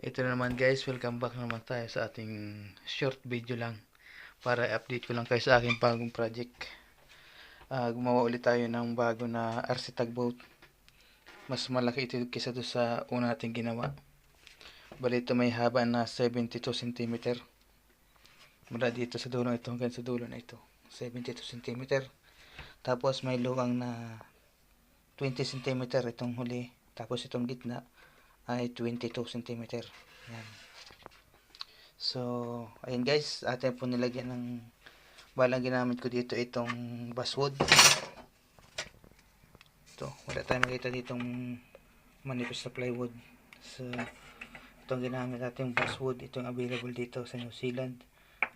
Ito na naman guys, welcome back naman tayo sa ating short video lang para i-update ko lang kayo sa aking bagong project. Gumawa ulit tayo ng bago na RC tugboat. Mas malaki ito kaysa doon sa una nating ginawa. Bali ito may haba na 72 cm. Mula dito sa dulo ito hanggang sa dulo na ito. 72 cm. Tapos may luwang na 20 cm itong huli. Tapos itong gitna ay 22 cm. Yan. So, ayun guys, atin po nilagyan ng balang ginamit ko dito itong basswood. Ito, wala tayong makita ditong manipis na plywood. So, itong ginamit natin basswood, itong available dito sa New Zealand.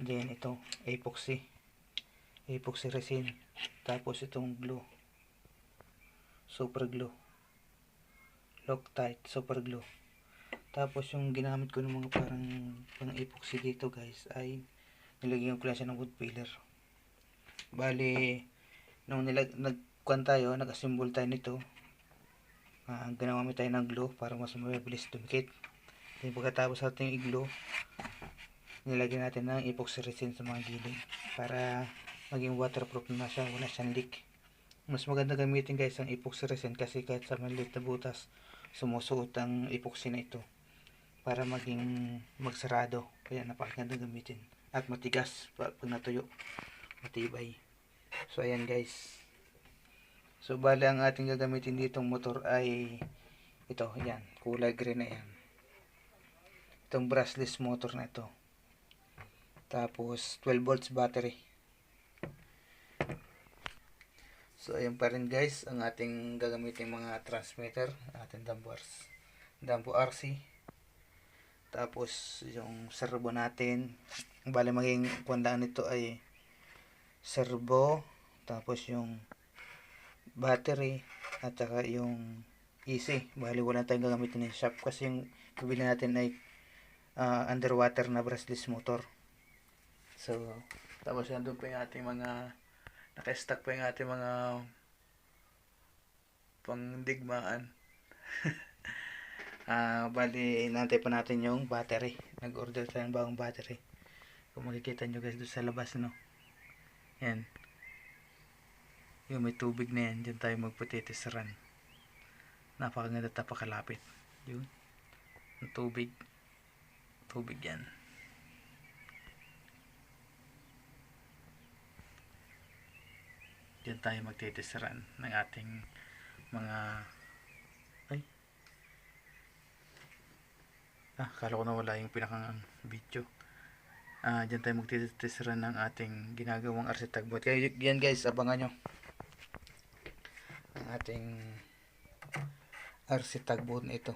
Then ito, epoxy resin. Tapos itong glue, super glue, Loctite super glue. Tapos yung ginamit ko ng mga parang pang epoxy dito guys ay nilagyan ko lang siya ng wood filler. Bali nung nagkuhan tayo, nag-assemble tayo nito, ginamit tayo ng glue para mas mabilis dumikit. Then pagkatapos natin i-glue, nilagyan natin ng epoxy resin sa mga gilid para maging waterproof na siya, wala siyang leak. Mas maganda gamitin guys ang epoxy resin kasi kahit sa maliit na butas sumusuot ang epoxy na ito para maging magsarado. Kaya napakaganda gamitin at matigas pag natuyo, matibay. So ayan guys, so bali ang ating gagamitin ditong motor ay ito, yan, kulay green na yan, itong brushless motor na ito. Tapos 12 volts battery. So ayan pa rin guys ang ating gagamitin mga transmitter, ating Dambu RC. Tapos yung servo natin, bali maging kundaan nito ay servo, tapos yung battery at saka yung easy. Bali wala tayong gagamitin ng shaft kasi yung bibili natin ay underwater na brushless motor. So tapos nandun pa yung ating mga naka-stack pa yung ating mga pangdigmaan. Bali nantay pa natin yung battery. Nag-order tayo ng bagong battery. Kung makikita nyo guys doon sa labas, no, yan, yung may tubig na yan, dyan tayo magpatitisaran. Napakaganda at napakalapit yun, yung tubig yan. Dyan tayo magtitisaran ng ating mga kala ko na wala yung pinakang video. Dyan tayo magtitisaran ng ating ginagawang RC tugboat. Kaya yan guys, abangan nyo ang ating RC tugboat na ito.